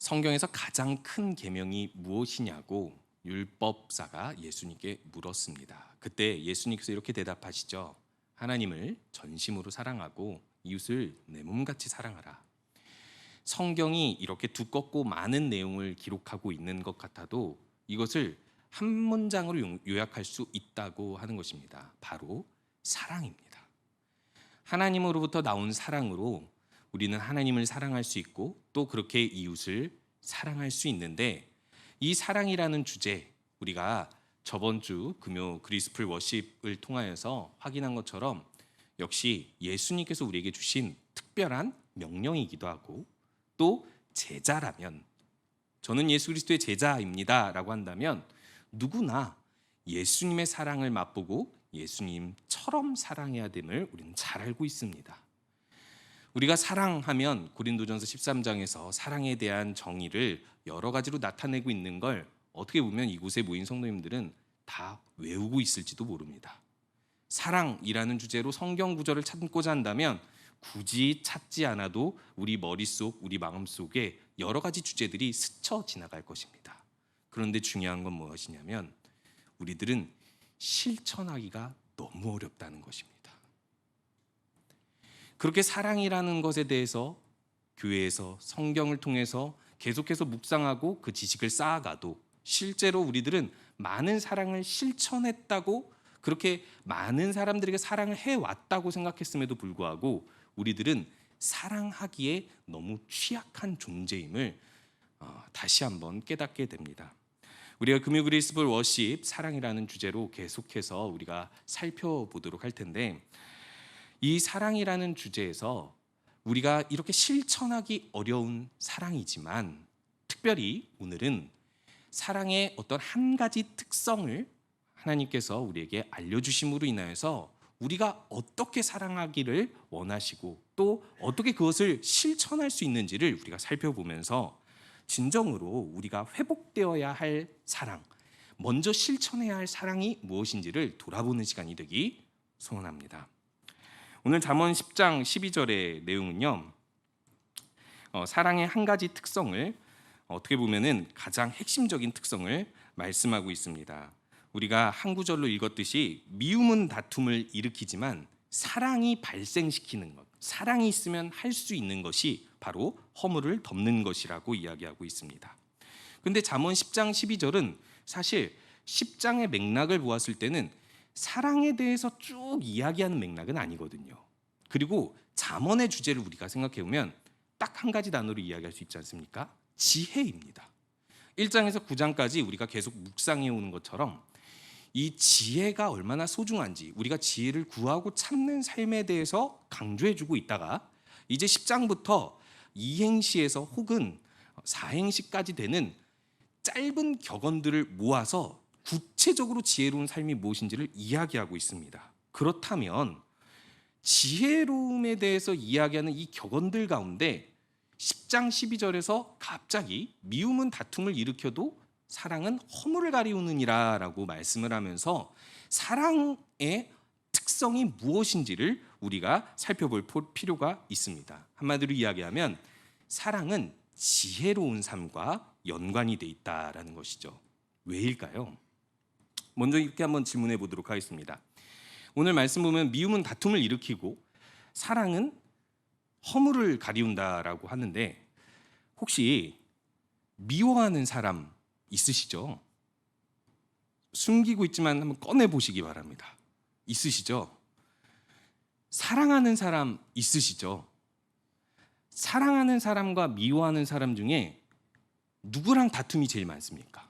성경에서 가장 큰 계명이 무엇이냐고 율법사가 예수님께 물었습니다. 그때 예수님께서 이렇게 대답하시죠. 하나님을 전심으로 사랑하고 이웃을 내 몸같이 사랑하라. 성경이 이렇게 두껍고 많은 내용을 기록하고 있는 것 같아도 이것을 한 문장으로 요약할 수 있다고 하는 것입니다. 바로 사랑입니다. 하나님으로부터 나온 사랑으로 우리는 하나님을 사랑할 수 있고 또 그렇게 이웃을 사랑할 수 있는데, 이 사랑이라는 주제, 우리가 저번 주 금요 그리스풀 워십을 통하여서 확인한 것처럼 역시 예수님께서 우리에게 주신 특별한 명령이기도 하고, 또 제자라면, 저는 예수 그리스도의 제자입니다 라고 한다면 누구나 예수님의 사랑을 맛보고 예수님처럼 사랑해야 됨을 우리는 잘 알고 있습니다. 우리가 사랑하면 고린도전서 13장에서 사랑에 대한 정의를 여러 가지로 나타내고 있는 걸 어떻게 보면 이곳에 모인 성도님들은 다 외우고 있을지도 모릅니다. 사랑이라는 주제로 성경 구절을 찾고자 한다면 굳이 찾지 않아도 우리 머릿속, 우리 마음속에 여러 가지 주제들이 스쳐 지나갈 것입니다. 그런데 중요한 건 무엇이냐면 우리들은 실천하기가 너무 어렵다는 것입니다. 그렇게 사랑이라는 것에 대해서 교회에서 성경을 통해서 계속해서 묵상하고 그 지식을 쌓아가도 실제로 우리들은 많은 사랑을 실천했다고, 그렇게 많은 사람들에게 사랑을 해왔다고 생각했음에도 불구하고 우리들은 사랑하기에 너무 취약한 존재임을 다시 한번 깨닫게 됩니다. 우리가 금요 그리스풀 워십 사랑이라는 주제로 계속해서 우리가 살펴보도록 할 텐데, 이 사랑이라는 주제에서 우리가 이렇게 실천하기 어려운 사랑이지만 특별히 오늘은 사랑의 어떤 한 가지 특성을 하나님께서 우리에게 알려주심으로 인하여서 우리가 어떻게 사랑하기를 원하시고 또 어떻게 그것을 실천할 수 있는지를 우리가 살펴보면서 진정으로 우리가 회복되어야 할 사랑, 먼저 실천해야 할 사랑이 무엇인지를 돌아보는 시간이 되기 소원합니다. 오늘 잠언 10장 12절의 내용은요, 사랑의 한 가지 특성을, 어떻게 보면은 가장 핵심적인 특성을 말씀하고 있습니다. 우리가 한 구절로 읽었듯이 미움은 다툼을 일으키지만 사랑이 발생시키는 것, 사랑이 있으면 할 수 있는 것이 바로 허물을 덮는 것이라고 이야기하고 있습니다. 근데 잠언 10장 12절은 사실 10장의 맥락을 보았을 때는 사랑에 대해서 쭉 이야기하는 맥락은 아니거든요. 그리고 잠언의 주제를 우리가 생각해 보면 딱 한 가지 단어로 이야기할 수 있지 않습니까? 지혜입니다. 1장에서 9장까지 우리가 계속 묵상해 오는 것처럼 이 지혜가 얼마나 소중한지, 우리가 지혜를 구하고 찾는 삶에 대해서 강조해 주고 있다가 이제 10장부터 이행시에서 혹은 사행시까지 되는 짧은 격언들을 모아서 구체적으로 지혜로운 삶이 무엇인지를 이야기하고 있습니다. 그렇다면 지혜로움에 대해서 이야기하는 이 격언들 가운데 10장 12절에서 갑자기 미움은 다툼을 일으켜도 사랑은 허물을 가리우느니라 라고 말씀을 하면서 사랑의 특성이 무엇인지를 우리가 살펴볼 필요가 있습니다. 한마디로 이야기하면 사랑은 지혜로운 삶과 연관이 돼 있다라는 것이죠. 왜일까요? 먼저 이렇게 한번 질문해 보도록 하겠습니다. 오늘 말씀 보면 미움은 다툼을 일으키고 사랑은 허물을 가리운다라고 하는데, 혹시 미워하는 사람 있으시죠? 숨기고 있지만 한번 꺼내 보시기 바랍니다. 있으시죠? 사랑하는 사람 있으시죠? 사랑하는 사람과 미워하는 사람 중에 누구랑 다툼이 제일 많습니까?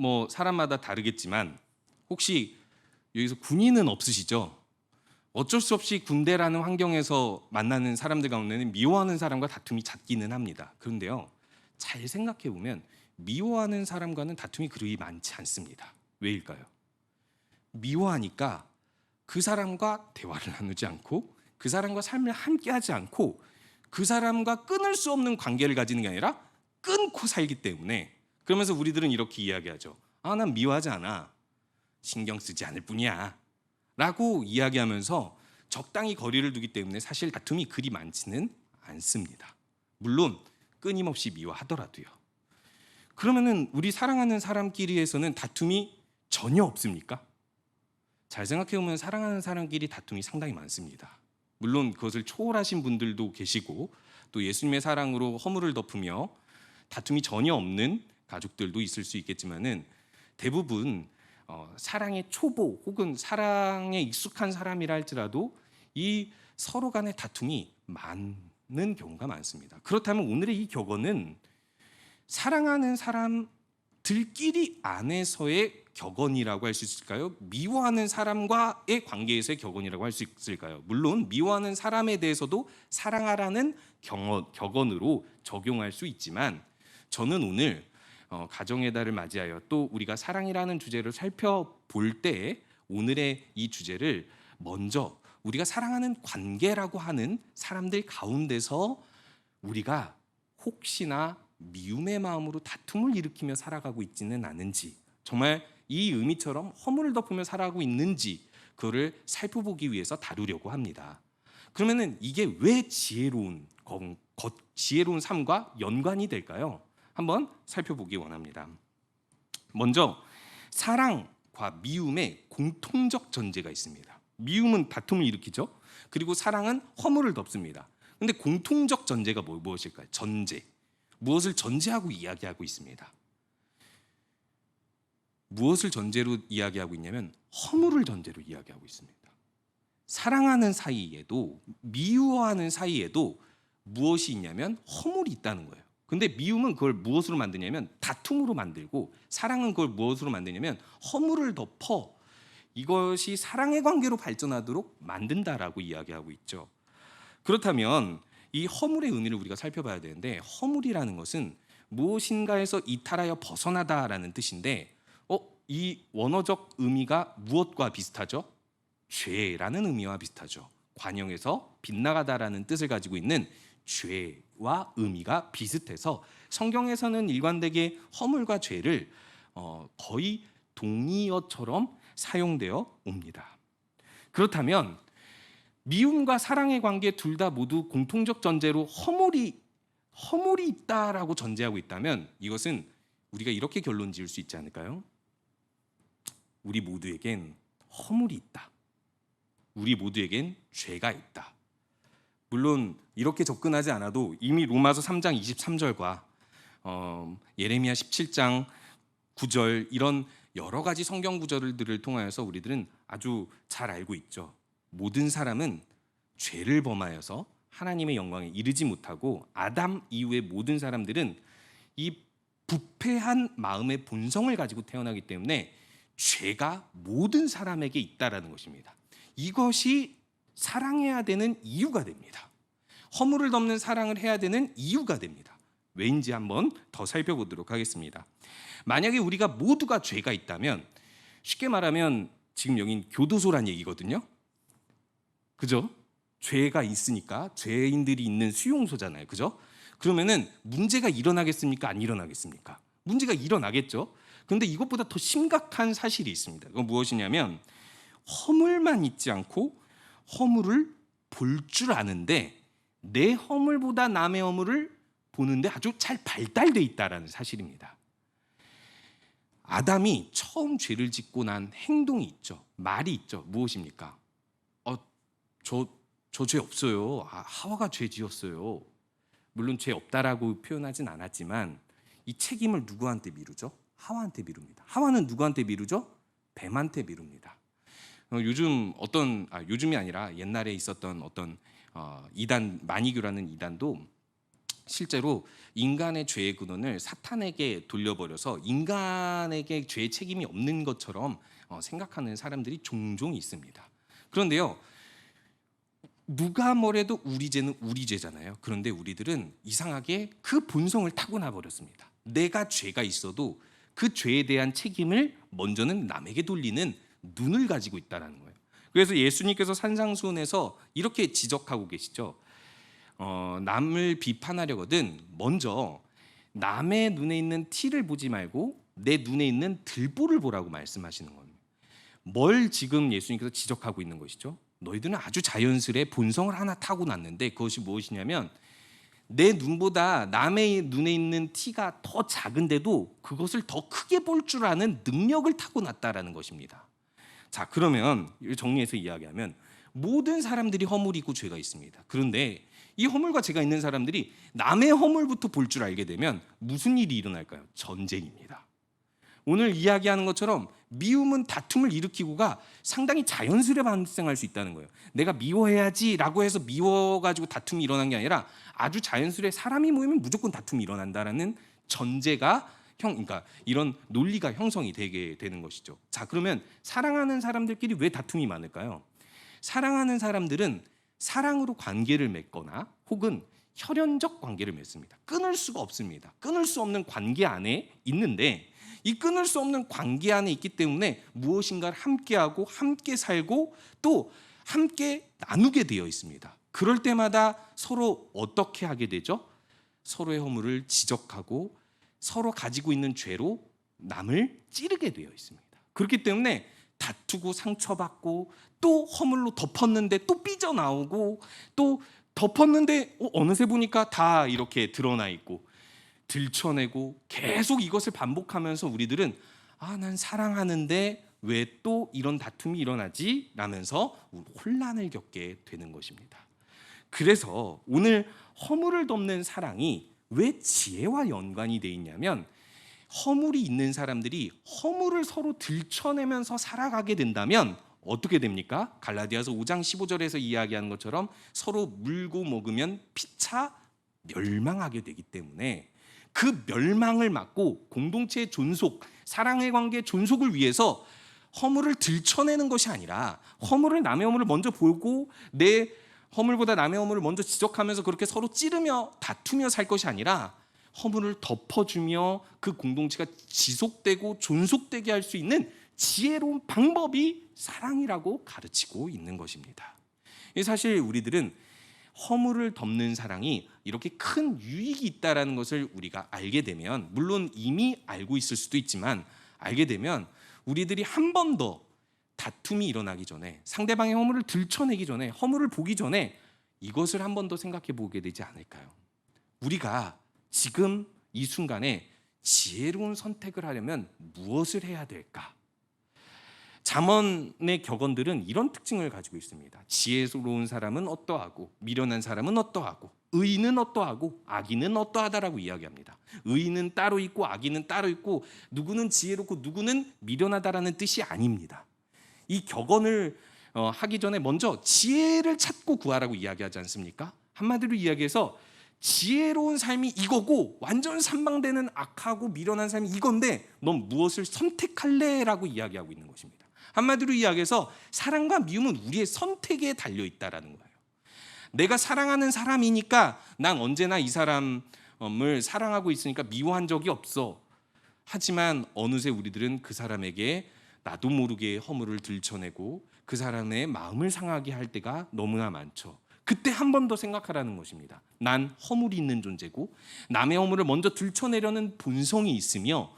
뭐 사람마다 다르겠지만 혹시 여기서 군인은 없으시죠? 어쩔 수 없이 군대라는 환경에서 만나는 사람들 가운데는 미워하는 사람과 다툼이 잦기는 합니다. 그런데요, 잘 생각해 보면 미워하는 사람과는 다툼이 그리 많지 않습니다. 왜일까요? 미워하니까 그 사람과 대화를 나누지 않고 그 사람과 삶을 함께하지 않고 그 사람과 끊을 수 없는 관계를 가지는 게 아니라 끊고 살기 때문에, 그러면서 우리들은 이렇게 이야기하죠. 난 미워하지 않아, 신경 쓰지 않을 뿐이야 라고 이야기하면서 적당히 거리를 두기 때문에 사실 다툼이 그리 많지는 않습니다. 물론 끊임없이 미워하더라도요. 그러면은 우리 사랑하는 사람끼리에서는 다툼이 전혀 없습니까? 잘 생각해보면 사랑하는 사람끼리 다툼이 상당히 많습니다. 물론 그것을 초월하신 분들도 계시고 또 예수님의 사랑으로 허물을 덮으며 다툼이 전혀 없는 가족들도 있을 수 있겠지만은 대부분 사랑의 초보 혹은 사랑에 익숙한 사람이라 할지라도 이 서로 간의 다툼이 많은 경우가 많습니다. 그렇다면 오늘의 이 격언은 사랑하는 사람들끼리 안에서의 격언이라고 할 수 있을까요? 미워하는 사람과의 관계에서의 격언이라고 할 수 있을까요? 물론 미워하는 사람에 대해서도 사랑하라는 격언으로 적용할 수 있지만 저는 오늘 가정의 달을 맞이하여 또 우리가 사랑이라는 주제를 살펴볼 때 오늘의 이 주제를 먼저 우리가 사랑하는 관계라고 하는 사람들 가운데서 우리가 혹시나 미움의 마음으로 다툼을 일으키며 살아가고 있지는 않은지, 정말 이 의미처럼 허물을 덮으며 살아가고 있는지 그거를 살펴보기 위해서 다루려고 합니다. 그러면은 이게 왜 지혜로운 삶과 연관이 될까요? 한번 살펴보기 원합니다. 먼저 사랑과 미움의 공통적 전제가 있습니다. 미움은 다툼을 일으키죠. 그리고 사랑은 허물을 덮습니다. 근데 공통적 전제가 무엇일까요? 전제. 무엇을 전제하고 이야기하고 있습니다. 무엇을 전제로 이야기하고 있냐면 허물을 전제로 이야기하고 있습니다. 사랑하는 사이에도 미워하는 사이에도 무엇이 있냐면 허물이 있다는 거예요. 근데 미움은 그걸 무엇으로 만드냐면 다툼으로 만들고, 사랑은 그걸 무엇으로 만드냐면 허물을 덮어 이것이 사랑의 관계로 발전하도록 만든다라고 이야기하고 있죠. 그렇다면 이 허물의 의미를 우리가 살펴봐야 되는데, 허물이라는 것은 무엇인가에서 이탈하여 벗어나다라는 뜻인데 이 원어적 의미가 무엇과 비슷하죠? 죄라는 의미와 비슷하죠. 관영에서 빗나가다라는 뜻을 가지고 있는 죄와 의미가 비슷해서 성경에서는 일관되게 허물과 죄를 거의 동의어처럼 사용되어 옵니다. 그렇다면 미움과 사랑의 관계 둘 다 모두 공통적 전제로 허물이 있다라고 전제하고 있다면 이것은 우리가 이렇게 결론 지을 수 있지 않을까요? 우리 모두에겐 허물이 있다. 우리 모두에겐 죄가 있다. 물론 이렇게 접근하지 않아도 이미 로마서 3장 23절과 예레미야 17장 9절 이런 여러 가지 성경 구절들을 통하여서 우리들은 아주 잘 알고 있죠. 모든 사람은 죄를 범하여서 하나님의 영광에 이르지 못하고 아담 이후의 모든 사람들은 이 부패한 마음의 본성을 가지고 태어나기 때문에 죄가 모든 사람에게 있다라는 것입니다. 이것이 사랑해야 되는 이유가 됩니다. 허물을 덮는 사랑을 해야 되는 이유가 됩니다. 왜인지 한번 더 살펴보도록 하겠습니다. 만약에 우리가 모두가 죄가 있다면, 쉽게 말하면 지금 여긴 교도소란 얘기거든요. 그죠? 죄가 있으니까 죄인들이 있는 수용소잖아요. 그죠? 그러면은 문제가 일어나겠습니까? 안 일어나겠습니까? 문제가 일어나겠죠. 그런데 이것보다 더 심각한 사실이 있습니다. 그건 무엇이냐면 허물만 있지 않고 허물을 볼 줄 아는데 내 허물보다 남의 허물을 보는데 아주 잘 발달돼 있다라는 사실입니다. 아담이 처음 죄를 짓고 난 행동이 있죠. 말이 있죠. 무엇입니까? 저 죄 없어요. 하와가 죄 지었어요. 물론 죄 없다라고 표현하진 않았지만 이 책임을 누구한테 미루죠? 하와한테 미룹니다. 하와는 누구한테 미루죠? 뱀한테 미룹니다. 요즘이 아니라 옛날에 있었던 어떤 이단, 마니교라는 이단도 실제로 인간의 죄의 근원을 사탄에게 돌려버려서 인간에게 죄의 책임이 없는 것처럼 생각하는 사람들이 종종 있습니다. 그런데요, 누가 뭐래도 우리 죄는 우리 죄잖아요. 그런데 우리들은 이상하게 그 본성을 타고나 버렸습니다. 내가 죄가 있어도 그 죄에 대한 책임을 먼저는 남에게 돌리는 눈을 가지고 있다는 거예요. 그래서 예수님께서 산상수훈에서 이렇게 지적하고 계시죠. 남을 비판하려거든 먼저 남의 눈에 있는 티를 보지 말고 내 눈에 있는 들보를 보라고 말씀하시는 겁니다. 뭘 지금 예수님께서 지적하고 있는 것이죠? 너희들은 아주 자연스레 본성을 하나 타고났는데 그것이 무엇이냐면 내 눈보다 남의 눈에 있는 티가 더 작은데도 그것을 더 크게 볼 줄 아는 능력을 타고났다라는 것입니다. 자, 그러면 정리해서 이야기하면 모든 사람들이 허물이 있고 죄가 있습니다. 그런데 이 허물과 죄가 있는 사람들이 남의 허물부터 볼 줄 알게 되면 무슨 일이 일어날까요? 전쟁입니다. 오늘 이야기하는 것처럼 미움은 다툼을 일으키고가 상당히 자연스레 발생할 수 있다는 거예요. 내가 미워해야지라고 해서 미워가지고 다툼이 일어난 게 아니라 아주 자연스레 사람이 모이면 무조건 다툼이 일어난다라는 전제가 그러니까 이런 논리가 형성이 되게 되는 것이죠. 자, 그러면 사랑하는 사람들끼리 왜 다툼이 많을까요? 사랑하는 사람들은 사랑으로 관계를 맺거나 혹은 혈연적 관계를 맺습니다. 끊을 수가 없습니다. 끊을 수 없는 관계 안에 있는데 이 끊을 수 없는 관계 안에 있기 때문에 무엇인가를 함께하고 함께 살고 또 함께 나누게 되어 있습니다. 그럴 때마다 서로 어떻게 하게 되죠? 서로의 허물을 지적하고 서로 가지고 있는 죄로 남을 찌르게 되어 있습니다. 그렇기 때문에 다투고 상처받고 또 허물로 덮었는데 또 삐져나오고 또 덮었는데 어느새 보니까 다 이렇게 드러나 있고 들춰내고 계속 이것을 반복하면서 우리들은 난 사랑하는데 왜 또 이런 다툼이 일어나지? 라면서 혼란을 겪게 되는 것입니다. 그래서 오늘 허물을 덮는 사랑이 왜 지혜와 연관이 돼 있냐면 허물이 있는 사람들이 허물을 서로 들춰내면서 살아가게 된다면 어떻게 됩니까? 갈라디아서 5장 15절에서 이야기하는 것처럼 서로 물고 먹으면 피차 멸망하게 되기 때문에 그 멸망을 막고 공동체의 존속, 사랑의 관계의 존속을 위해서 허물을 들춰내는 것이 아니라 남의 허물을 먼저 보고 내 허물보다 남의 허물을 먼저 지적하면서 그렇게 서로 찌르며 다투며 살 것이 아니라 허물을 덮어주며 그 공동체가 지속되고 존속되게 할 수 있는 지혜로운 방법이 사랑이라고 가르치고 있는 것입니다. 사실 우리들은 허물을 덮는 사랑이 이렇게 큰 유익이 있다는 것을 우리가 알게 되면 물론 이미 알고 있을 수도 있지만 알게 되면 우리들이 한 번 더 다툼이 일어나기 전에 상대방의 허물을 들춰내기 전에 허물을 보기 전에 이것을 한 번 더 생각해 보게 되지 않을까요? 우리가 지금 이 순간에 지혜로운 선택을 하려면 무엇을 해야 될까? 잠언의 격언들은 이런 특징을 가지고 있습니다. 지혜로운 사람은 어떠하고 미련한 사람은 어떠하고 의인은 어떠하고 악인은 어떠하다라고 이야기합니다. 의인은 따로 있고 악인은 따로 있고 누구는 지혜롭고 누구는 미련하다라는 뜻이 아닙니다. 이 격언을 하기 전에 먼저 지혜를 찾고 구하라고 이야기하지 않습니까? 한마디로 이야기해서 지혜로운 삶이 이거고 완전 산망되는 악하고 미련한 삶이 이건데 넌 무엇을 선택할래? 라고 이야기하고 있는 것입니다. 한마디로 이야기해서 사랑과 미움은 우리의 선택에 달려있다라는 거예요. 내가 사랑하는 사람이니까 난 언제나 이 사람을 사랑하고 있으니까 미워한 적이 없어. 하지만 어느새 우리들은 그 사람에게 나도 모르게 허물을 들춰내고 그 사람의 마음을 상하게 할 때가 너무나 많죠. 그때 한 번 더 생각하라는 것입니다. 난 허물이 있는 존재고 남의 허물을 먼저 들춰내려는 본성이 있으며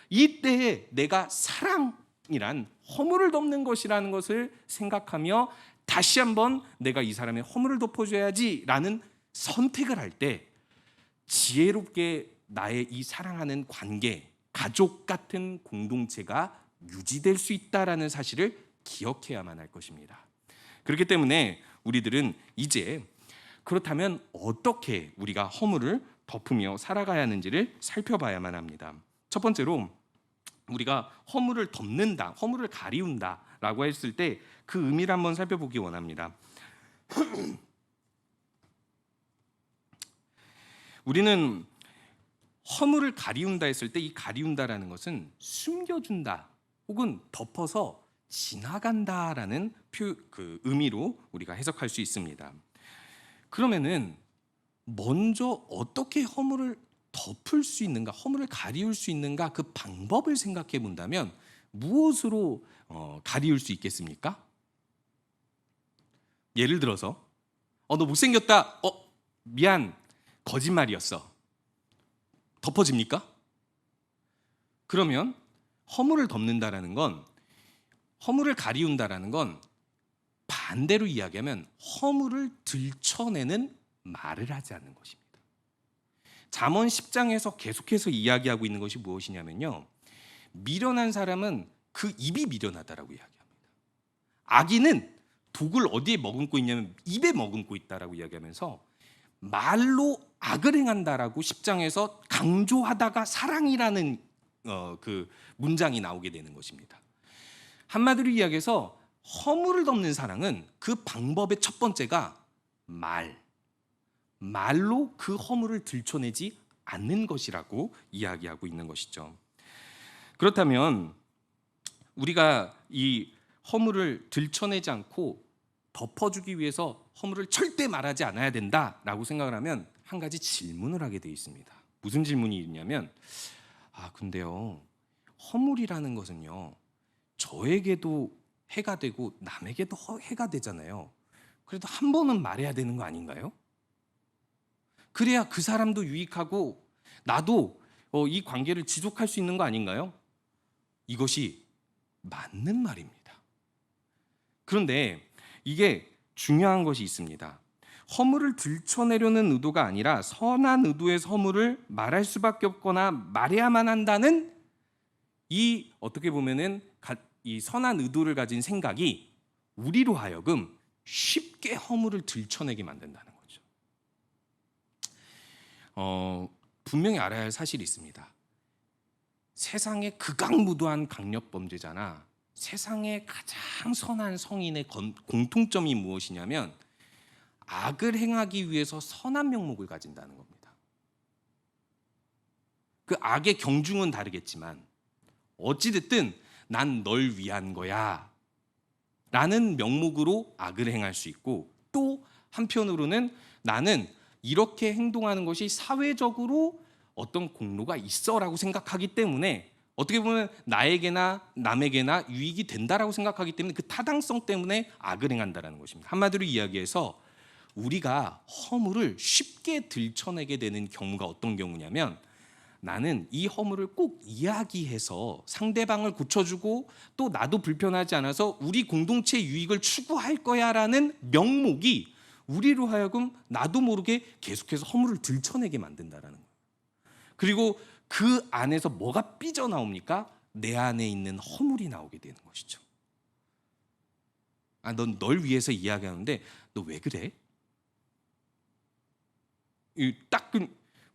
이때에 내가 사랑이란 허물을 덮는 것이라는 것을 생각하며 다시 한번 내가 이 사람의 허물을 덮어줘야지라는 선택을 할 때 지혜롭게 나의 이 사랑하는 관계, 가족 같은 공동체가 유지될 수 있다라는 사실을 기억해야만 할 것입니다. 그렇기 때문에 우리들은 이제 그렇다면 어떻게 우리가 허물을 덮으며 살아가야 하는지를 살펴봐야만 합니다. 첫 번째로 우리가 허물을 덮는다, 허물을 가리운다라고 했을 때 그 의미를 한번 살펴보기 원합니다. 우리는 허물을 가리운다 했을 때 이 가리운다라는 것은 숨겨준다 혹은 덮어서 지나간다라는 그 의미로 우리가 해석할 수 있습니다. 그러면은 먼저 어떻게 허물을 덮을 수 있는가, 허물을 가리울 수 있는가 그 방법을 생각해 본다면 무엇으로 가리울 수 있겠습니까? 예를 들어서 너 못생겼다. 미안. 거짓말이었어. 덮어집니까? 그러면 허물을 덮는다라는 건 허물을 가리운다라는 건 반대로 이야기하면 허물을 들춰내는 말을 하지 않는 것입니다. 잠언 10장에서 계속해서 이야기하고 있는 것이 무엇이냐면요. 미련한 사람은 그 입이 미련하다라고 이야기합니다. 악인은 독을 어디에 머금고 있냐면 입에 머금고 있다라고 이야기하면서 말로 악을 행한다라고 10장에서 강조하다가 사랑이라는 그 문장이 나오게 되는 것입니다. 한마디로 이야기해서 허물을 덮는 사랑은 그 방법의 첫 번째가 말로 그 허물을 들춰내지 않는 것이라고 이야기하고 있는 것이죠. 그렇다면 우리가 이 허물을 들춰내지 않고 덮어주기 위해서 허물을 절대 말하지 않아야 된다라고 생각을 하면 한 가지 질문을 하게 되어 있습니다. 무슨 질문이 있냐면 근데요, 허물이라는 것은요, 저에게도 해가 되고 남에게도 해가 되잖아요. 그래도 한 번은 말해야 되는 거 아닌가요? 그래야 그 사람도 유익하고 나도 이 관계를 지속할 수 있는 거 아닌가요? 이것이 맞는 말입니다. 그런데 이게 중요한 것이 있습니다. 허물을 들춰내려는 의도가 아니라 선한 의도에서 허물을 말할 수밖에 없거나 말해야만 한다는 이 어떻게 보면은 이 선한 의도를 가진 생각이 우리로 하여금 쉽게 허물을 들춰내게 만든다는 거죠. 분명히 알아야 할 사실이 있습니다. 세상에 극악무도한 강력범죄자나 세상에 가장 선한 성인의 공통점이 무엇이냐면 악을 행하기 위해서 선한 명목을 가진다는 겁니다. 그 악의 경중은 다르겠지만 어찌됐든 난 널 위한 거야 라는 명목으로 악을 행할 수 있고, 또 한편으로는 나는 이렇게 행동하는 것이 사회적으로 어떤 공로가 있어라고 생각하기 때문에 어떻게 보면 나에게나 남에게나 유익이 된다라고 생각하기 때문에 그 타당성 때문에 악을 행한다라는 것입니다. 한마디로 이야기해서 우리가 허물을 쉽게 들춰내게 되는 경우가 어떤 경우냐면, 나는 이 허물을 꼭 이야기해서 상대방을 고쳐주고 또 나도 불편하지 않아서 우리 공동체 유익을 추구할 거야라는 명목이 우리로 하여금 나도 모르게 계속해서 허물을 들춰내게 만든다라는 거예요. 그리고 그 안에서 뭐가 삐져나옵니까? 내 안에 있는 허물이 나오게 되는 것이죠. 넌 널 위해서 이야기하는데 너 왜 그래? 딱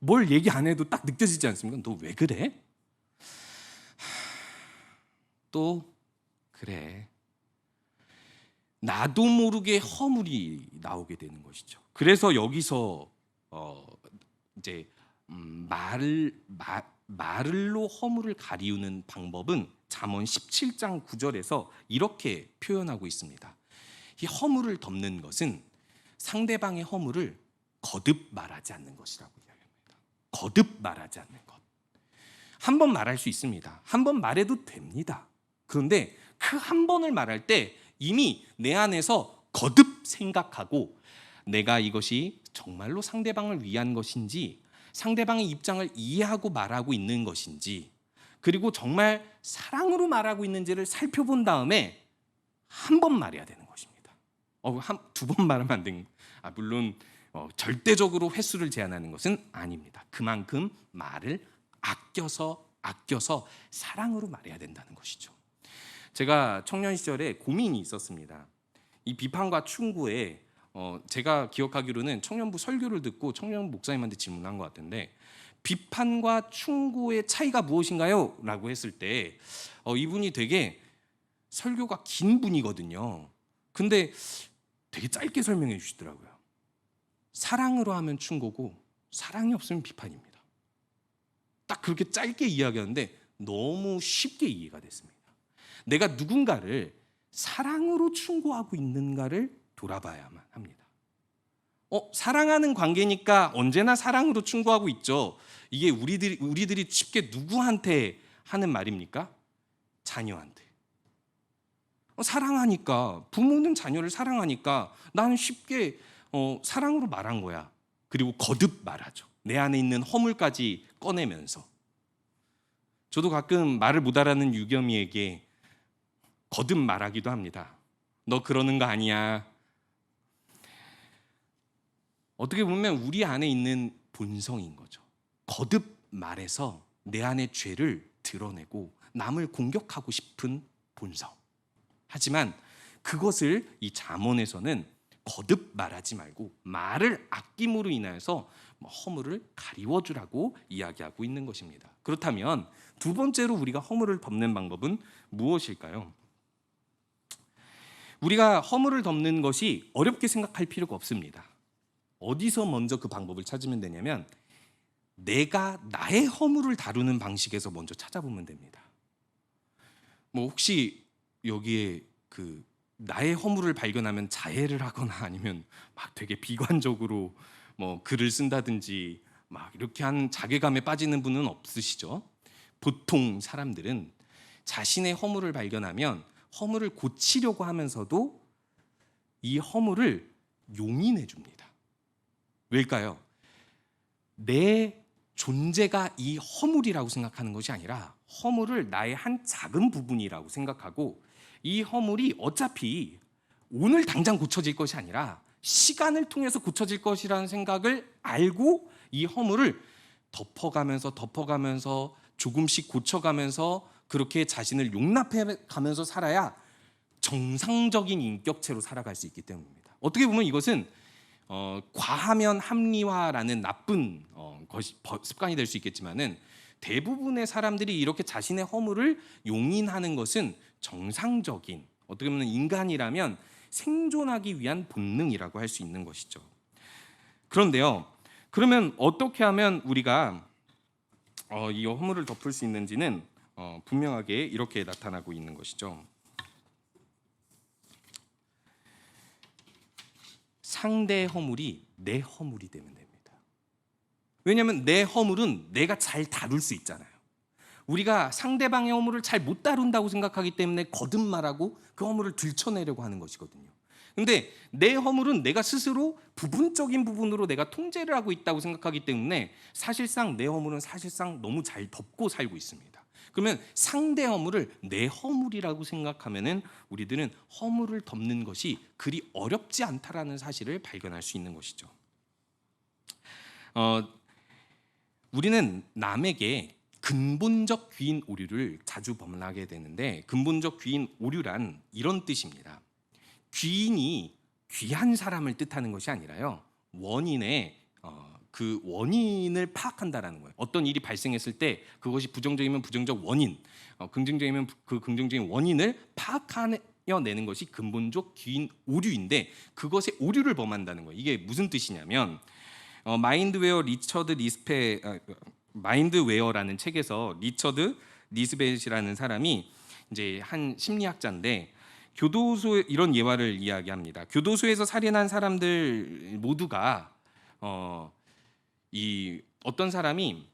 뭘 얘기 안 해도 딱 느껴지지 않습니까? 너 왜 그래? 또 그래. 나도 모르게 허물이 나오게 되는 것이죠. 그래서 여기서 이제 말로 허물을 가리우는 방법은 잠언 17장 9절에서 이렇게 표현하고 있습니다. 이 허물을 덮는 것은 상대방의 허물을 거듭 말하지 않는 것이라고 이야기합니다. 거듭 말하지 않는 것. 한 번 말할 수 있습니다. 한 번 말해도 됩니다. 그런데 그 한 번을 말할 때 이미 내 안에서 거듭 생각하고 내가 이것이 정말로 상대방을 위한 것인지, 상대방의 입장을 이해하고 말하고 있는 것인지, 그리고 정말 사랑으로 말하고 있는지를 살펴본 다음에 한 번 말해야 되는 것입니다. 두 번 말하면 안 됩니다. 물론 절대적으로 횟수를 제한하는 것은 아닙니다. 그만큼 말을 아껴서 사랑으로 말해야 된다는 것이죠. 제가 청년 시절에 고민이 있었습니다. 이 비판과 충고에 제가 기억하기로는 청년부 설교를 듣고 청년 목사님한테 질문한 것 같은데, 비판과 충고의 차이가 무엇인가요? 라고 했을 때 이분이 되게 설교가 긴 분이거든요. 근데 되게 짧게 설명해 주시더라고요. 사랑으로 하면 충고고 사랑이 없으면 비판입니다. 딱 그렇게 짧게 이야기하는데 너무 쉽게 이해가 됐습니다. 내가 누군가를 사랑으로 충고하고 있는가를 돌아봐야만 합니다. 사랑하는 관계니까 언제나 사랑으로 충고하고 있죠. 이게 우리들이 쉽게 누구한테 하는 말입니까? 자녀한테. 사랑하니까, 부모는 자녀를 사랑하니까 나는 쉽게 사랑으로 말한 거야. 그리고 거듭 말하죠. 내 안에 있는 허물까지 꺼내면서. 저도 가끔 말을 못 알아듣는 유겸이에게 거듭 말하기도 합니다. 너 그러는 거 아니야. 어떻게 보면 우리 안에 있는 본성인 거죠. 거듭 말해서 내 안의 죄를 드러내고 남을 공격하고 싶은 본성. 하지만 그것을 이 잠언에서는 거듭 말하지 말고 말을 아낌으로 인하여서 허물을 가리워주라고 이야기하고 있는 것입니다. 그렇다면 두 번째로 우리가 허물을 덮는 방법은 무엇일까요? 우리가 허물을 덮는 것이 어렵게 생각할 필요가 없습니다. 어디서 먼저 그 방법을 찾으면 되냐면 내가 나의 허물을 다루는 방식에서 먼저 찾아보면 됩니다. 혹시 여기에 나의 허물을 발견하면 자해를 하거나 아니면 막 되게 비관적으로 글을 쓴다든지 막 이렇게 한 자괴감에 빠지는 분은 없으시죠? 보통 사람들은 자신의 허물을 발견하면 허물을 고치려고 하면서도 이 허물을 용인해 줍니다. 왜일까요? 내 존재가 이 허물이라고 생각하는 것이 아니라 허물을 나의 한 작은 부분이라고 생각하고 이 허물이 어차피 오늘 당장 고쳐질 것이 아니라 시간을 통해서 고쳐질 것이라는 생각을 알고 이 허물을 덮어가면서 조금씩 고쳐가면서 그렇게 자신을 용납해 가면서 살아야 정상적인 인격체로 살아갈 수 있기 때문입니다. 어떻게 보면 이것은 과하면 합리화라는 나쁜 습관이 될 수 있겠지만은 대부분의 사람들이 이렇게 자신의 허물을 용인하는 것은 정상적인, 어떻게 보면 인간이라면 생존하기 위한 본능이라고 할 수 있는 것이죠. 그런데요, 그러면 어떻게 하면 우리가 이 허물을 덮을 수 있는지는 분명하게 이렇게 나타나고 있는 것이죠. 상대의 허물이 내 허물이 되면 됩니다. 왜냐하면 내 허물은 내가 잘 다룰 수 있잖아요. 우리가 상대방의 허물을 잘 못 다룬다고 생각하기 때문에 거듭말하고 그 허물을 들춰내려고 하는 것이거든요. 근데 내 허물은 내가 스스로 부분적인 부분으로 내가 통제를 하고 있다고 생각하기 때문에 사실상 내 허물은 사실상 너무 잘 덮고 살고 있습니다. 그러면 상대 허물을 내 허물이라고 생각하면은 우리들은 허물을 덮는 것이 그리 어렵지 않다라는 사실을 발견할 수 있는 것이죠. 우리는 남에게 근본적 귀인 오류를 자주 범하게 되는데 근본적 귀인 오류란 이런 뜻입니다. 귀인이 귀한 사람을 뜻하는 것이 아니라요. 원인의 그 원인을 파악한다라는 거예요. 어떤 일이 발생했을 때 그것이 부정적이면 부정적 원인, 긍정적이면 그 긍정적인 원인을 파악해내는 것이 근본적 귀인 오류인데 그것의 오류를 범한다는 거예요. 이게 무슨 뜻이냐면 마인드웨어라는 책에서 리처드 니스벳이라는 사람이 이제 한 심리학자인데 교도소 이런 예화를 이야기합니다. 교도소에서 살인한 사람들 모두가 어떤 사람이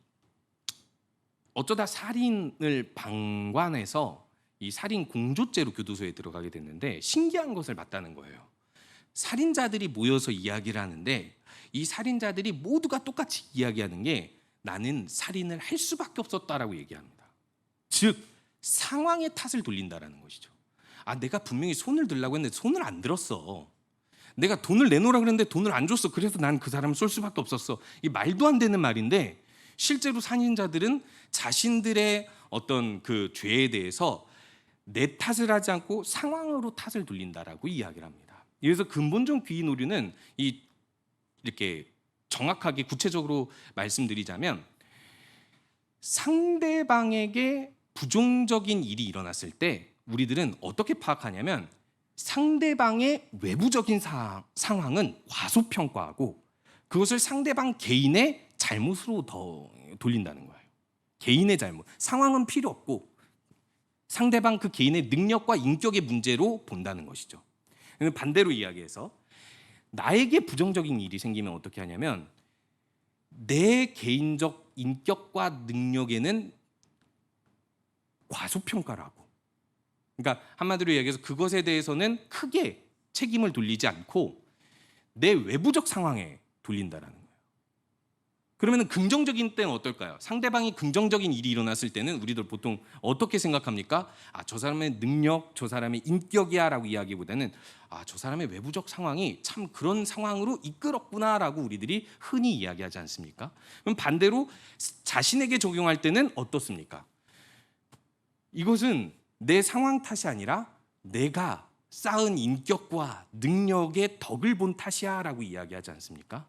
어쩌다 살인을 방관해서 이 살인 공조죄로 교도소에 들어가게 됐는데 신기한 것을 봤다는 거예요. 살인자들이 모여서 이야기를 하는데 이 살인자들이 모두가 똑같이 이야기하는 게 나는 살인을 할 수밖에 없었다라고 얘기합니다. 즉 상황의 탓을 돌린다라는 것이죠. 내가 분명히 손을 들라고 했는데 손을 안 들었어. 내가 돈을 내놓으라 그랬는데 돈을 안 줬어. 그래서 난 그 사람을 쏠 수밖에 없었어. 이 말도 안 되는 말인데 실제로 살인자들은 자신들의 어떤 그 죄에 대해서 내 탓을 하지 않고 상황으로 탓을 돌린다라고 이야기를 합니다. 그래서 근본적 귀인 오류는 이렇게 정확하게 구체적으로 말씀드리자면 상대방에게 부정적인 일이 일어났을 때 우리들은 어떻게 파악하냐면 상대방의 외부적인 상황은 과소평가하고 그것을 상대방 개인의 잘못으로 더 돌린다는 거예요. 개인의 잘못. 상황은 필요 없고 상대방 그 개인의 능력과 인격의 문제로 본다는 것이죠. 반대로 이야기해서 나에게 부정적인 일이 생기면 어떻게 하냐면 내 개인적 인격과 능력에는 과소평가를 하고 그러니까 한마디로 이야기해서 그것에 대해서는 크게 책임을 돌리지 않고 내 외부적 상황에 돌린다라는 거예요. 그러면 긍정적인 때는 어떨까요? 상대방이 긍정적인 일이 일어났을 때는 우리들 보통 어떻게 생각합니까? 아, 저 사람의 능력, 저 사람의 인격이야 라고 이야기보다는 아, 저 사람의 외부적 상황이 참 그런 상황으로 이끌었구나 라고 우리들이 흔히 이야기하지 않습니까? 그럼 반대로 자신에게 적용할 때는 어떻습니까? 이것은 내 상황 탓이 아니라 내가 쌓은 인격과 능력의 덕을 본 탓이야 라고 이야기하지 않습니까?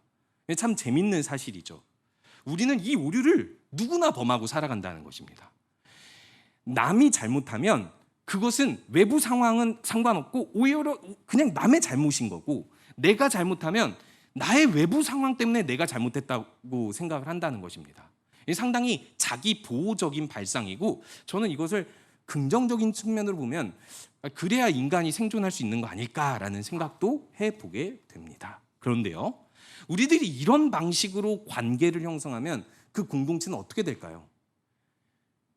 참 재밌는 사실이죠. 우리는 이 오류를 누구나 범하고 살아간다는 것입니다. 남이 잘못하면 그것은 외부 상황은 상관없고 오히려 그냥 남의 잘못인 거고, 내가 잘못하면 나의 외부 상황 때문에 내가 잘못했다고 생각을 한다는 것입니다. 상당히 자기 보호적인 발상이고, 저는 이것을 긍정적인 측면으로 보면 그래야 인간이 생존할 수 있는 거 아닐까라는 생각도 해보게 됩니다. 그런데요, 우리들이 이런 방식으로 관계를 형성하면 그 공동체는 어떻게 될까요?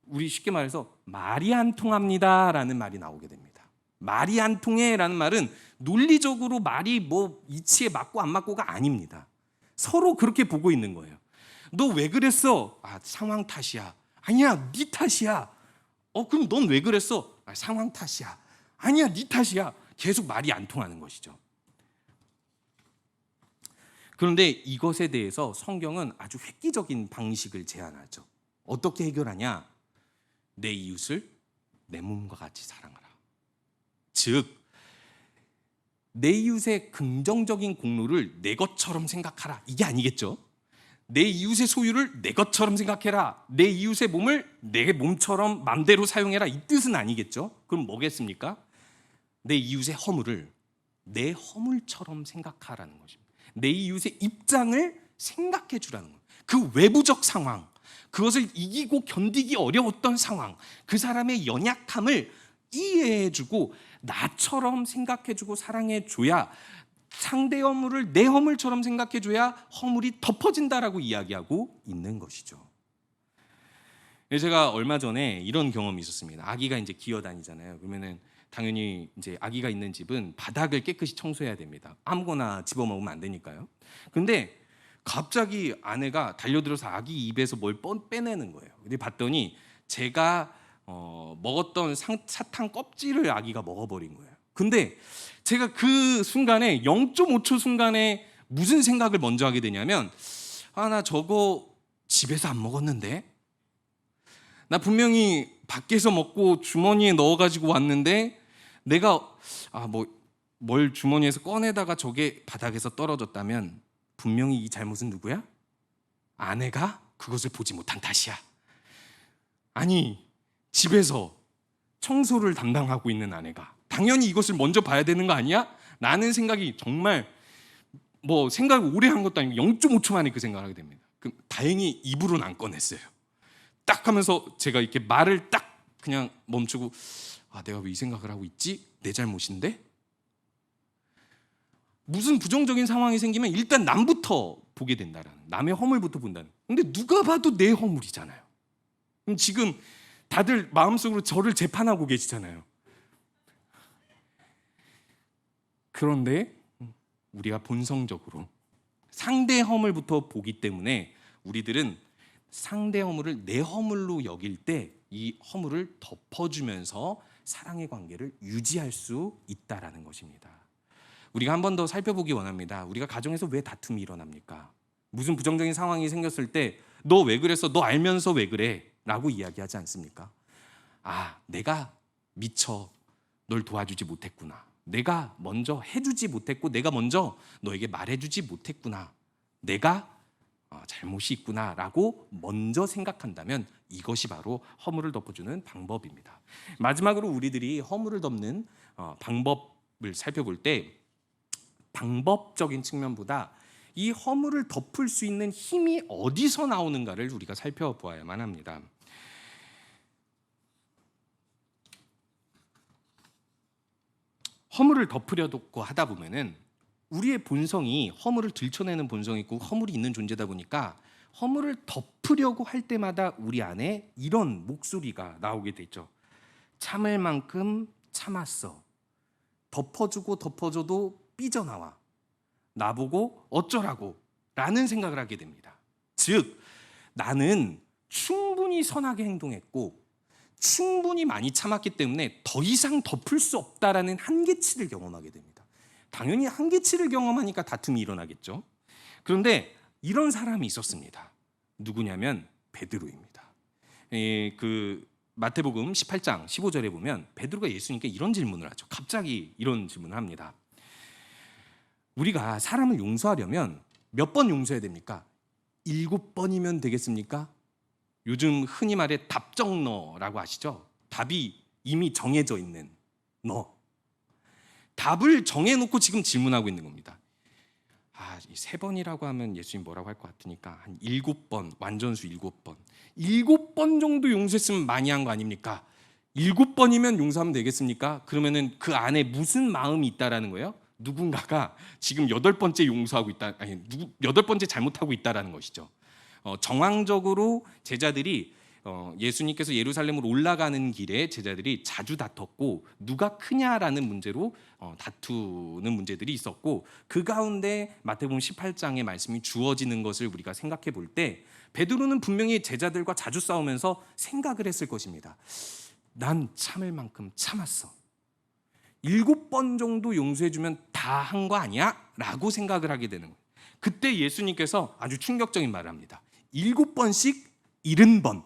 우리 쉽게 말해서 말이 안 통합니다라는 말이 나오게 됩니다. 말이 안 통해라는 말은 논리적으로 말이 뭐 이치에 맞고 안 맞고가 아닙니다. 서로 그렇게 보고 있는 거예요. 너 왜 그랬어? 아, 상황 탓이야. 아니야, 네 탓이야. 그럼 넌 왜 그랬어? 아, 상황 탓이야. 아니야, 네 탓이야. 계속 말이 안 통하는 것이죠. 그런데 이것에 대해서 성경은 아주 획기적인 방식을 제안하죠. 어떻게 해결하냐? 내 이웃을 내 몸과 같이 사랑하라. 즉, 내 이웃의 긍정적인 공로를 내 것처럼 생각하라. 이게 아니겠죠? 내 이웃의 소유를 내 것처럼 생각해라. 내 이웃의 몸을 내 몸처럼 맘대로 사용해라. 이 뜻은 아니겠죠? 그럼 뭐겠습니까? 내 이웃의 허물을 내 허물처럼 생각하라는 것입니다. 내 이웃의 입장을 생각해 주라는 거예요. 그 외부적 상황, 그것을 이기고 견디기 어려웠던 상황, 그 사람의 연약함을 이해해 주고 나처럼 생각해 주고 사랑해 줘야, 상대 허물을 내 허물처럼 생각해 줘야 허물이 덮어진다라고 이야기하고 있는 것이죠. 제가 얼마 전에 이런 경험이 있었습니다. 아기가 이제 기어다니잖아요. 그러면은 당연히 이제 아기가 있는 집은 바닥을 깨끗이 청소해야 됩니다. 아무거나 집어먹으면 안 되니까요. 근데 갑자기 아내가 달려들어서 아기 입에서 뭘 빼내는 거예요. 근데 봤더니 제가 먹었던 사탕 껍질을 아기가 먹어버린 거예요. 근데 제가 그 순간에 0.5초 순간에 무슨 생각을 먼저 하게 되냐면, 아, 나 저거 집에서 안 먹었는데, 나 분명히 밖에서 먹고 주머니에 넣어가지고 왔는데 내가 뭘 주머니에서 꺼내다가 저게 바닥에서 떨어졌다면 분명히 이 잘못은 누구야? 아내가 그것을 보지 못한 탓이야. 아니, 집에서 청소를 담당하고 있는 아내가 당연히 이것을 먼저 봐야 되는 거 아니야? 라는 생각이 정말 생각을 오래 한 것도 아니고 0.5초 만에 그 생각을 하게 됩니다. 다행히 입으로는 안 꺼냈어요. 딱 하면서 제가 이렇게 말을 딱 그냥 멈추고, 아, 내가 왜 이 생각을 하고 있지? 내 잘못인데? 무슨 부정적인 상황이 생기면 일단 남부터 보게 된다라는, 남의 허물부터 본다는. 근데 누가 봐도 내 허물이잖아요. 그럼 지금 다들 마음속으로 저를 재판하고 계시잖아요. 그런데 우리가 본성적으로 상대 허물부터 보기 때문에 우리들은 상대 허물을 내 허물로 여길 때 이 허물을 덮어주면서 사랑의 관계를 유지할 수 있다라는 것입니다. 우리가 한 번 더 살펴보기 원합니다. 우리가 가정에서 왜 다툼이 일어납니까? 무슨 부정적인 상황이 생겼을 때 너 왜 그랬어? 너 알면서 왜 그래? 라고 이야기하지 않습니까? 아, 내가 미처 널 도와주지 못했구나. 내가 먼저 해주지 못했고 내가 먼저 너에게 말해주지 못했구나. 내가 잘못이 있구나라고 먼저 생각한다면 이것이 바로 허물을 덮어주는 방법입니다. 마지막으로 우리들이 허물을 덮는 방법을 살펴볼 때 방법적인 측면보다 이 허물을 덮을 수 있는 힘이 어디서 나오는가를 우리가 살펴보아야만 합니다. 허물을 덮으려고 하다 보면은 우리의 본성이 허물을 들춰내는 본성이 있고 허물이 있는 존재다 보니까 허물을 덮으려고 할 때마다 우리 안에 이런 목소리가 나오게 되죠. 참을 만큼 참았어. 덮어주고 덮어줘도 삐져나와. 나보고 어쩌라고 라는 생각을 하게 됩니다. 즉 나는 충분히 선하게 행동했고 충분히 많이 참았기 때문에 더 이상 덮을 수 없다라는 한계치를 경험하게 됩니다. 당연히 한계치를 경험하니까 다툼이 일어나겠죠. 그런데 이런 사람이 있었습니다. 누구냐면 베드로입니다. 그 마태복음 18장 15절에 보면 베드로가 예수님께 이런 질문을 하죠. 갑자기 이런 질문을 합니다. 우리가 사람을 용서하려면 몇 번 용서해야 됩니까? 7번이면 되겠습니까? 요즘 흔히 말해 답정너라고 아시죠? 답이 이미 정해져 있는 너. 답을 정해놓고 지금 질문하고 있는 겁니다. 이 3번이라고 하면 예수님 뭐라고 할 것 같으니까 한 7번, 완전수 7번. 7번 정도 용서했으면 많이 한 거 아닙니까? 7번이면 용서하면 되겠습니까? 그러면은 그 안에 무슨 마음이 있다라는 거예요? 누군가가 지금 8번째 용서하고 있다, 아니 8번째 잘못하고 있다라는 것이죠. 정황적으로 제자들이 예수님께서 예루살렘으로 올라가는 길에 제자들이 자주 다퉜고 누가 크냐라는 문제로 다투는 문제들이 있었고 그 가운데 마태복음 18장의 말씀이 주어지는 것을 우리가 생각해 볼 때 베드로는 분명히 제자들과 자주 싸우면서 생각을 했을 것입니다. 난 참을 만큼 참았어. 7번 정도 용서해주면 다 한 거 아니야? 라고 생각을 하게 되는 거예요. 그때 예수님께서 아주 충격적인 말을 합니다. 7번씩 70번.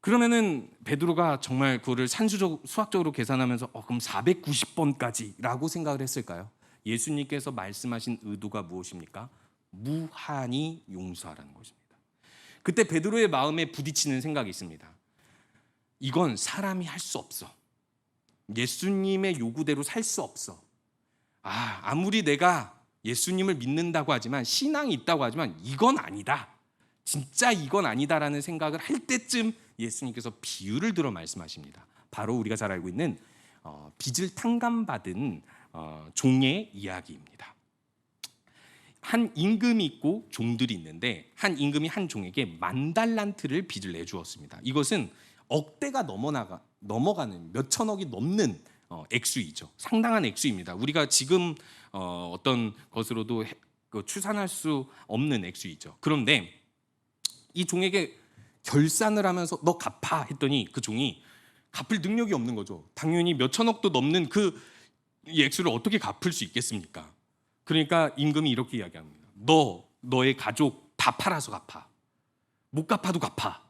그러면은 베드로가 정말 그거를 수학적으로 계산하면서 그럼 490번까지라고 생각을 했을까요? 예수님께서 말씀하신 의도가 무엇입니까? 무한히 용서하라는 것입니다. 그때 베드로의 마음에 부딪히는 생각이 있습니다. 이건 사람이 할 수 없어. 예수님의 요구대로 살 수 없어. 아무리 내가 예수님을 믿는다고 하지만 신앙이 있다고 하지만 이건 아니다. 진짜 이건 아니다라는 생각을 할 때쯤 예수님께서 비유를 들어 말씀하십니다. 바로 우리가 잘 알고 있는 빚을 탕감받은 종의 이야기입니다. 한 임금이 있고 종들이 있는데 한 임금이 한 종에게 10,000달란트를 빚을 내주었습니다. 이것은 억대가 넘어가는 몇 천억이 넘는 액수이죠. 상당한 액수입니다. 우리가 지금 어떤 것으로도 추산할 수 없는 액수이죠. 그런데 이 종에게 결산을 하면서 너 갚아 했더니 그 종이 갚을 능력이 없는 거죠. 당연히 몇 천억도 넘는 그 액수를 어떻게 갚을 수 있겠습니까? 그러니까 임금이 이렇게 이야기합니다. 너의 가족 다 팔아서 갚아. 못 갚아도 갚아.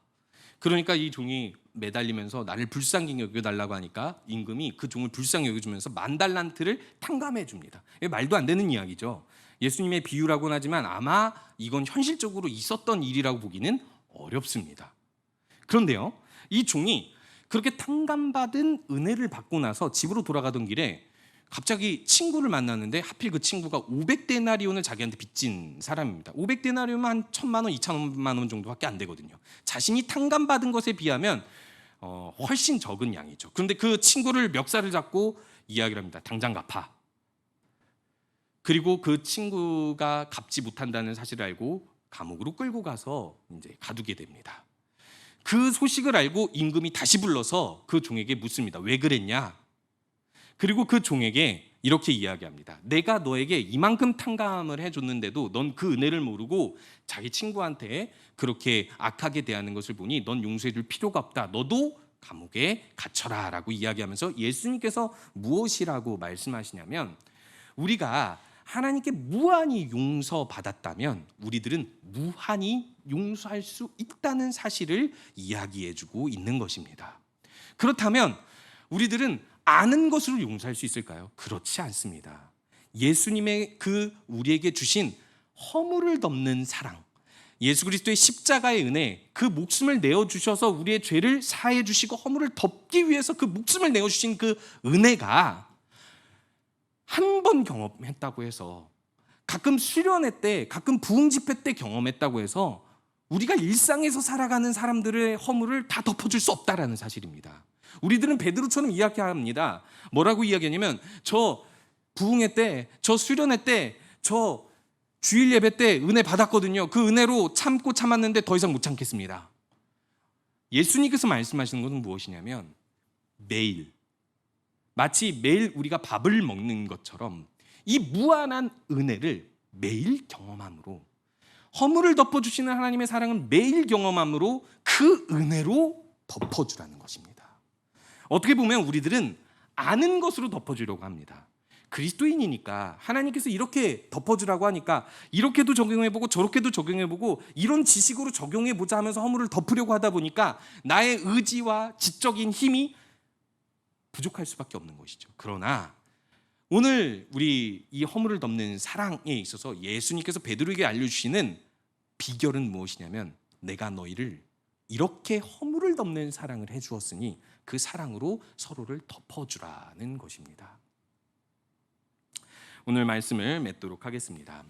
그러니까 이 종이 매달리면서 나를 불쌍히 여겨달라고 하니까 임금이 그 종을 불쌍히 여겨주면서 10,000달란트를 탕감해 줍니다. 말도 안 되는 이야기죠. 예수님의 비유라고는 하지만 아마 이건 현실적으로 있었던 일이라고 보기는 어렵습니다. 그런데요, 이 종이 그렇게 탕감받은 은혜를 받고 나서 집으로 돌아가던 길에 갑자기 친구를 만났는데 하필 그 친구가 500데나리온을 자기한테 빚진 사람입니다. 500데나리온은 한 1,000만 원, 2,000만 원 정도밖에 안 되거든요. 자신이 탕감받은 것에 비하면 훨씬 적은 양이죠. 그런데 그 친구를 멱살을 잡고 이야기를 합니다. 당장 갚아. 그리고 그 친구가 갚지 못한다는 사실을 알고 감옥으로 끌고 가서 이제 가두게 됩니다. 그 소식을 알고 임금이 다시 불러서 그 종에게 묻습니다. 왜 그랬냐? 그리고 그 종에게 이렇게 이야기합니다. 내가 너에게 이만큼 탕감을 해줬는데도 넌 그 은혜를 모르고 자기 친구한테 그렇게 악하게 대하는 것을 보니 넌 용서해줄 필요가 없다. 너도 감옥에 갇혀라 라고 이야기하면서 예수님께서 무엇이라고 말씀하시냐면 우리가 하나님께 무한히 용서받았다면 우리들은 무한히 용서할 수 있다는 사실을 이야기해주고 있는 것입니다. 그렇다면 우리들은 아는 것으로 용서할 수 있을까요? 그렇지 않습니다. 예수님의 그 우리에게 주신 허물을 덮는 사랑, 예수 그리스도의 십자가의 은혜, 그 목숨을 내어주셔서 우리의 죄를 사해 주시고 허물을 덮기 위해서 그 목숨을 내어주신 그 은혜가 한 번 경험했다고 해서 가끔 수련회 때, 가끔 부흥 집회 때 경험했다고 해서 우리가 일상에서 살아가는 사람들의 허물을 다 덮어줄 수 없다라는 사실입니다. 우리들은 베드로처럼 이야기합니다. 뭐라고 이야기하냐면 저 부흥회 때, 저 수련회 때, 저 주일 예배 때 은혜 받았거든요. 그 은혜로 참고 참았는데 더 이상 못 참겠습니다. 예수님께서 말씀하시는 것은 무엇이냐면 매일, 마치 매일 우리가 밥을 먹는 것처럼 이 무한한 은혜를 매일 경험함으로 허물을 덮어주시는 하나님의 사랑은 매일 경험함으로 그 은혜로 덮어주라는 것입니다. 어떻게 보면 우리들은 아는 것으로 덮어주려고 합니다. 그리스도인이니까 하나님께서 이렇게 덮어주라고 하니까 이렇게도 적용해보고 저렇게도 적용해보고 이런 지식으로 적용해보자 하면서 허물을 덮으려고 하다 보니까 나의 의지와 지적인 힘이 부족할 수밖에 없는 것이죠. 그러나 오늘 우리 이 허물을 덮는 사랑에 있어서 예수님께서 베드로에게 알려주시는 비결은 무엇이냐면 내가 너희를 이렇게 허물을 덮는 사랑을 해주었으니 그 사랑으로 서로를 덮어주라는 것입니다. 오늘 말씀을 맺도록 하겠습니다.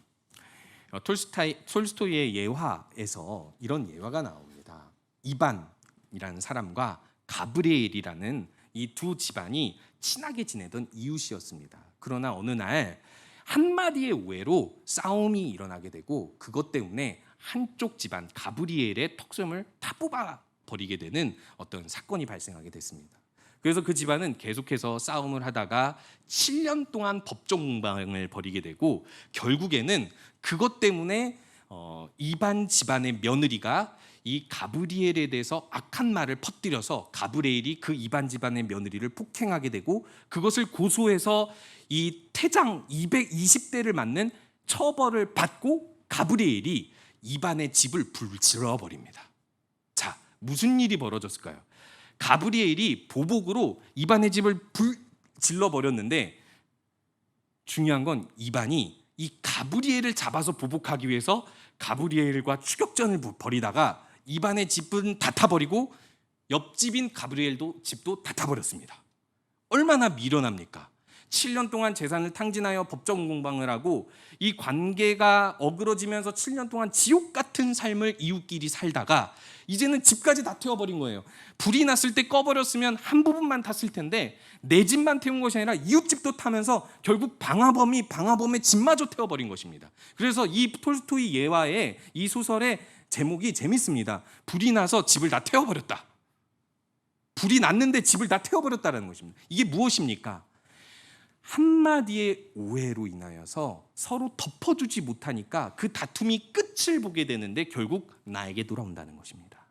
톨스토이의 예화에서 이런 예화가 나옵니다. 이반이라는 사람과 가브리엘이라는 이 두 집안이 친하게 지내던 이웃이었습니다. 그러나 어느 날 한마디의 오해로 싸움이 일어나게 되고 그것 때문에 한쪽 집안 가브리엘의 턱수염을 다 뽑아버리게 되는 어떤 사건이 발생하게 됐습니다. 그래서 그 집안은 계속해서 싸움을 하다가 7년 동안 법정 공방을 벌이게 되고 결국에는 그것 때문에 이반 집안의 며느리가 이 가브리엘에 대해서 악한 말을 퍼뜨려서 가브리엘이 그 이반 집안의 며느리를 폭행하게 되고 그것을 고소해서 이 태장 220대를 맞는 처벌을 받고 가브리엘이 이반의 집을 불질러 버립니다. 자, 무슨 일이 벌어졌을까요? 가브리엘이 보복으로 이반의 집을 불질러 버렸는데 중요한 건 이반이 이 가브리엘을 잡아서 보복하기 위해서 가브리엘과 추격전을 벌이다가 이반의 집은 다 타버리고 옆집인 가브리엘도 집도 다 타버렸습니다. 얼마나 미련합니까? 7년 동안 재산을 탕진하여 법정 공방을 하고 이 관계가 어그러지면서 7년 동안 지옥 같은 삶을 이웃끼리 살다가 이제는 집까지 다 태워버린 거예요. 불이 났을 때 꺼버렸으면 한 부분만 탔을 텐데 내 집만 태운 것이 아니라 이웃집도 타면서 결국 방화범이 방화범의 집마저 태워버린 것입니다. 그래서 이 톨스토이 예화의 이 소설의 제목이 재밌습니다. 불이 나서 집을 다 태워버렸다. 불이 났는데 집을 다 태워버렸다는 것입니다. 이게 무엇입니까? 한마디의 오해로 인하여서 서로 덮어주지 못하니까 그 다툼이 끝을 보게 되는데 결국 나에게 돌아온다는 것입니다.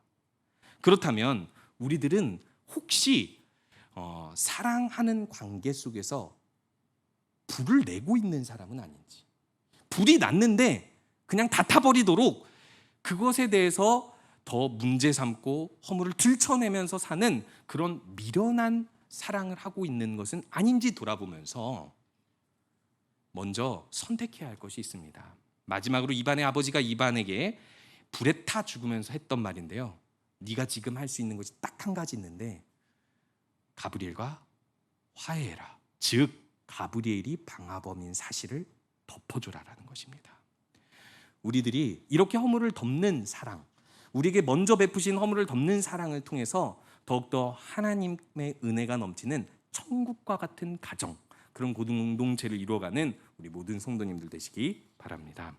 그렇다면 우리들은 혹시 사랑하는 관계 속에서 불을 내고 있는 사람은 아닌지, 불이 났는데 그냥 다 타버리도록 그것에 대해서 더 문제 삼고 허물을 들춰내면서 사는 그런 미련한 사랑을 하고 있는 것은 아닌지 돌아보면서 먼저 선택해야 할 것이 있습니다. 마지막으로 이반의 아버지가 이반에게 불에 타 죽으면서 했던 말인데요. 네가 지금 할 수 있는 것이 딱 한 가지 있는데 가브리엘과 화해해라. 즉 가브리엘이 방화범인 사실을 덮어줘라라는 것입니다. 우리들이 이렇게 허물을 덮는 사랑, 우리에게 먼저 베푸신 허물을 덮는 사랑을 통해서 더욱더 하나님의 은혜가 넘치는 천국과 같은 가정, 그런 공동체를 이루어가는 우리 모든 성도님들 되시기 바랍니다.